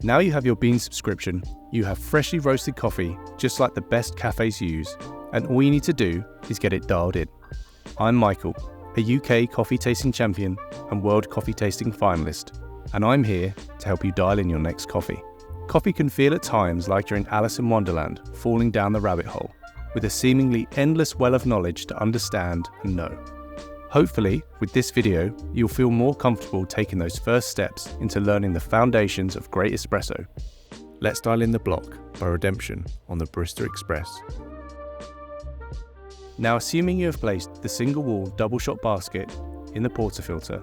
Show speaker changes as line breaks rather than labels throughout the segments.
Now you have your Beanz subscription, you have freshly roasted coffee just like the best cafes use, and all you need to do is get it dialed in. I'm Michael, a UK coffee tasting champion and world coffee tasting finalist, and I'm here to help you dial in your next coffee. Coffee can feel at times like you're in Alice in Wonderland, falling down the rabbit hole, with a seemingly endless well of knowledge to understand and know. Hopefully, with this video, you'll feel more comfortable taking those first steps into learning the foundations of great espresso. Let's dial in the block by Redemption on the Barista Express. Now, assuming you have placed the single wall double shot basket in the portafilter,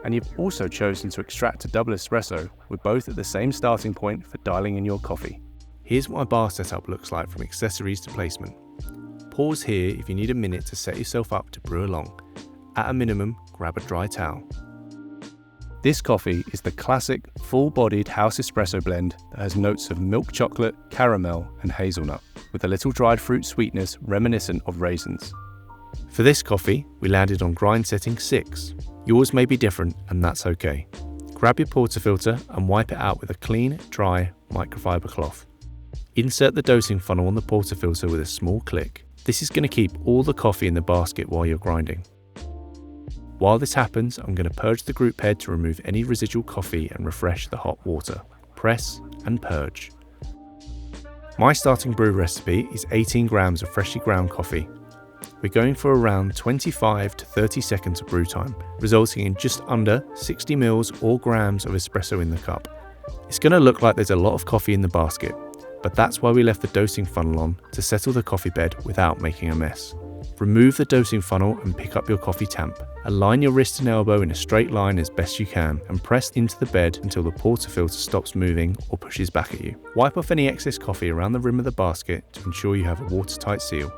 and you've also chosen to extract a double espresso with both at the same starting point for dialing in your coffee. Here's what my bar setup looks like from accessories to placement. Pause here if you need a minute to set yourself up to brew along. At a minimum, grab a dry towel. This coffee is the classic full-bodied house espresso blend that has notes of milk chocolate, caramel and hazelnut, with a little dried fruit sweetness reminiscent of raisins. For this coffee, we landed on grind setting 6. Yours may be different and that's okay. Grab your portafilter and wipe it out with a clean, dry microfiber cloth. Insert the dosing funnel on the portafilter with a small click. This is going to keep all the coffee in the basket while you're grinding. While this happens, I'm going to purge the group head to remove any residual coffee and refresh the hot water. Press and purge. My starting brew recipe is 18 grams of freshly ground coffee. We're going for around 25 to 30 seconds of brew time, resulting in just under 60 mils or grams of espresso in the cup. It's going to look like there's a lot of coffee in the basket, but that's why we left the dosing funnel on to settle the coffee bed without making a mess. Remove the dosing funnel and pick up your coffee tamp. Align your wrist and elbow in a straight line as best you can and press into the bed until the portafilter stops moving or pushes back at you. Wipe off any excess coffee around the rim of the basket to ensure you have a watertight seal.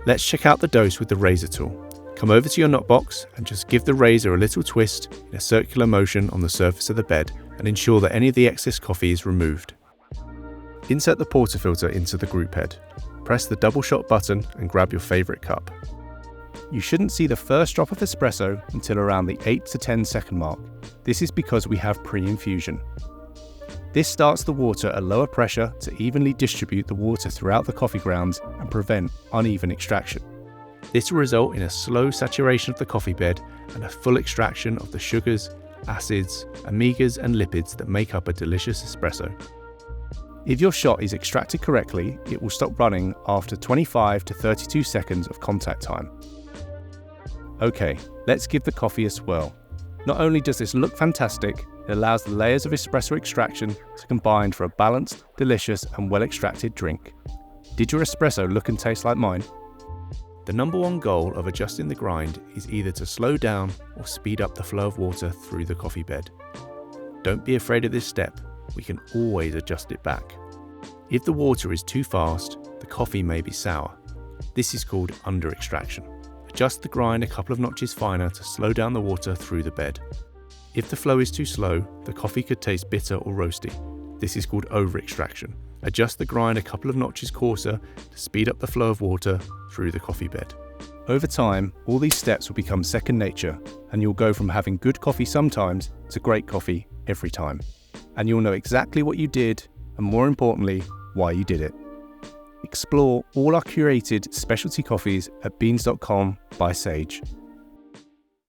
Let's check out the dose with the razor tool. Come over to your knockbox and just give the razor a little twist in a circular motion on the surface of the bed and ensure that any of the excess coffee is removed. Insert the portafilter into the group head. Press the double shot button and grab your favourite cup. You shouldn't see the first drop of espresso until around the 8 to 10 second mark. This is because we have pre-infusion. This starts the water at lower pressure to evenly distribute the water throughout the coffee grounds and prevent uneven extraction. This will result in a slow saturation of the coffee bed and a full extraction of the sugars, acids, omegas and lipids that make up a delicious espresso. If your shot is extracted correctly, it will stop running after 25 to 32 seconds of contact time. Okay, let's give the coffee a swirl. Not only does this look fantastic, it allows the layers of espresso extraction to combine for a balanced, delicious and well-extracted drink. Did your espresso look and taste like mine? The number one goal of adjusting the grind is either to slow down or speed up the flow of water through the coffee bed. Don't be afraid of this step. We can always adjust it back. If the water is too fast, the coffee may be sour. This is called under extraction. Adjust the grind a couple of notches finer to slow down the water through the bed. If the flow is too slow, the coffee could taste bitter or roasty. This is called over extraction. Adjust the grind a couple of notches coarser to speed up the flow of water through the coffee bed. Over time, all these steps will become second nature, and you'll go from having good coffee sometimes to great coffee every time. And you'll know exactly what you did, and more importantly, why you did it. Explore all our curated specialty coffees at beanz.com by Sage.